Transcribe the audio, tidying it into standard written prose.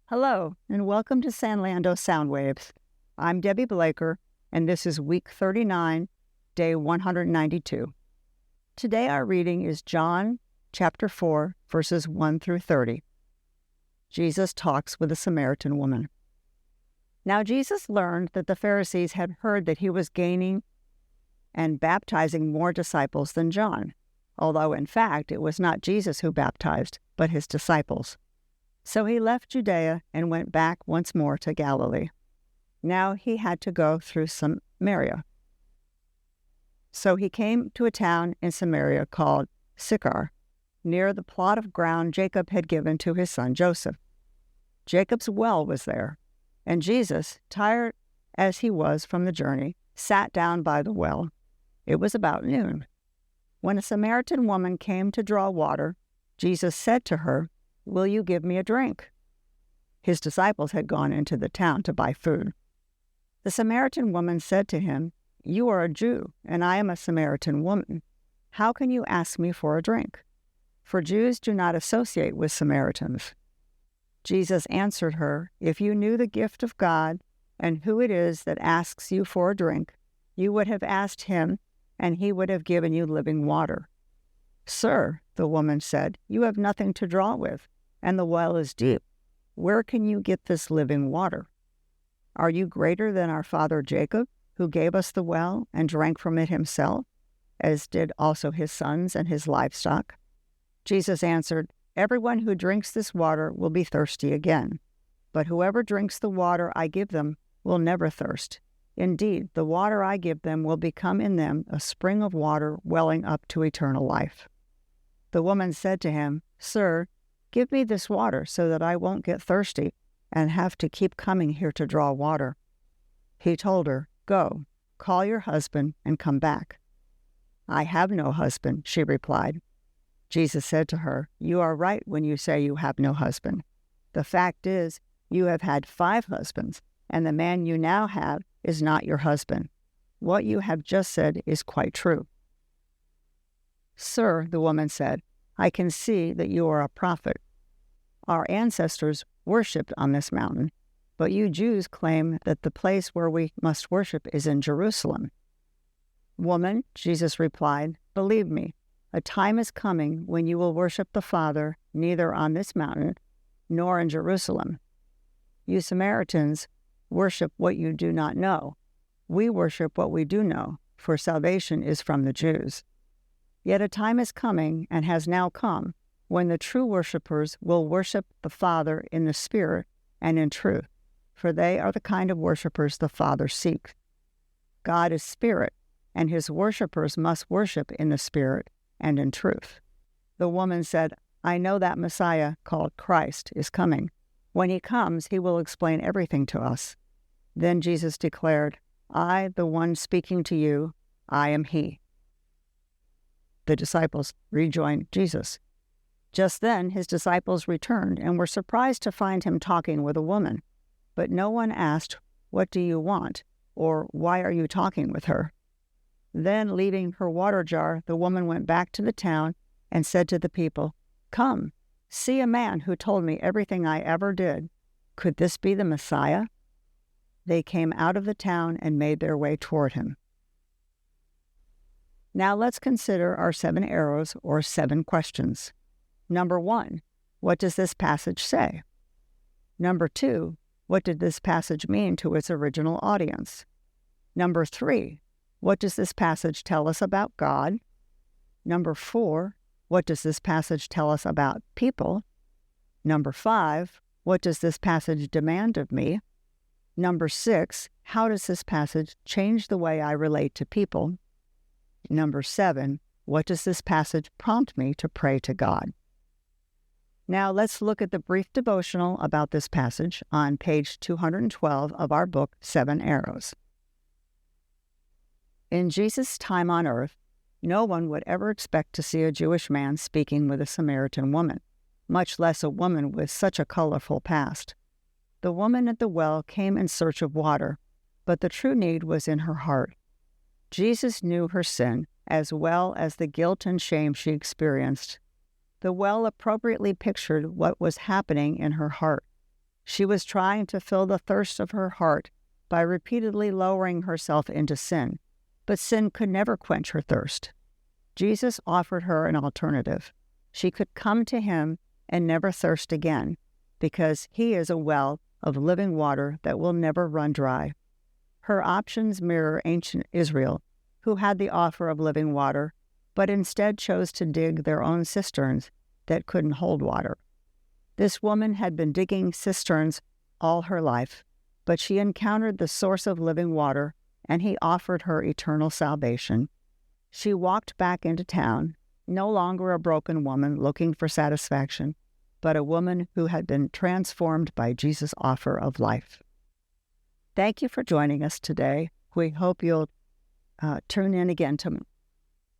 Hello, and welcome to Sanlando Soundwaves. I'm Debbie Blaker, and this is week 39, day 192. Today our reading is John chapter 4, verses 1 through 30. Jesus talks with a Samaritan woman. Now Jesus learned that the Pharisees had heard that he was gaining and baptizing more disciples than John, although in fact it was not Jesus who baptized, but his disciples. So he left Judea and went back once more to Galilee. Now he had to go through Samaria. So he came to a town in Samaria called Sychar, near the plot of ground Jacob had given to his son Joseph. Jacob's well was there, and Jesus, tired as he was from the journey, sat down by the well. It was about noon. When a Samaritan woman came to draw water, Jesus said to her, "Will you give me a drink?" His disciples had gone into the town to buy food. The Samaritan woman said to him, "You are a Jew, and I am a Samaritan woman. How can you ask me for a drink?" For Jews do not associate with Samaritans. Jesus answered her, "If you knew the gift of God and who it is that asks you for a drink, you would have asked him, and he would have given you living water." "Sir," the woman said, "you have nothing to draw with, and the well is deep. Where can you get this living water? Are you greater than our father Jacob, who gave us the well and drank from it himself, as did also his sons and his livestock?" Jesus answered, "Everyone who drinks this water will be thirsty again. But whoever drinks the water I give them will never thirst. Indeed, the water I give them will become in them a spring of water welling up to eternal life." The woman said to him, "Sir, give me this water so that I won't get thirsty and have to keep coming here to draw water." He told her, "Go, call your husband and come back." "I have no husband," she replied. Jesus said to her, "You are right when you say you have no husband. The fact is, you have had 5 husbands, and the man you now have is not your husband. What you have just said is quite true." "Sir," the woman said, "I can see that you are a prophet. Our ancestors worshipped on this mountain, but you Jews claim that the place where we must worship is in Jerusalem." "Woman," Jesus replied, "believe me, a time is coming when you will worship the Father neither on this mountain nor in Jerusalem. You Samaritans worship what you do not know. We worship what we do know, for salvation is from the Jews. Yet a time is coming, and has now come, when the true worshipers will worship the Father in the Spirit and in truth, for they are the kind of worshipers the Father seeks. God is Spirit, and his worshipers must worship in the Spirit and in truth." The woman said, "I know that Messiah, called Christ, is coming. When he comes, he will explain everything to us." Then Jesus declared, "I, the one speaking to you, I am he." The disciples rejoined Jesus. Just then his disciples returned and were surprised to find him talking with a woman. But no one asked, "What do you want?" or "Why are you talking with her?" Then, leaving her water jar, the woman went back to the town and said to the people, "Come, see a man who told me everything I ever did. Could this be the Messiah?" They came out of the town and made their way toward him. Now let's consider our 7 arrows, or 7 questions. Number 1, what does this passage say? Number 2, what did this passage mean to its original audience? Number 3, what does this passage tell us about God? Number 4, what does this passage tell us about people? Number 5, what does this passage demand of me? Number 6, how does this passage change the way I relate to people? Number 7, what does this passage prompt me to pray to God? Now let's look at the brief devotional about this passage on page 212 of our book, 7 Arrows. In Jesus' time on earth, no one would ever expect to see a Jewish man speaking with a Samaritan woman, much less a woman with such a colorful past. The woman at the well came in search of water, but the true need was in her heart. Jesus knew her sin as well as the guilt and shame she experienced. The well appropriately pictured what was happening in her heart. She was trying to fill the thirst of her heart by repeatedly lowering herself into sin, but sin could never quench her thirst. Jesus offered her an alternative. She could come to him and never thirst again, because he is a well of living water that will never run dry. Her options mirror ancient Israel, who had the offer of living water, but instead chose to dig their own cisterns that couldn't hold water. This woman had been digging cisterns all her life, but she encountered the source of living water, and he offered her eternal salvation. She walked back into town, no longer a broken woman looking for satisfaction, but a woman who had been transformed by Jesus' offer of life. Thank you for joining us today. We hope you'll tune in again tomorrow.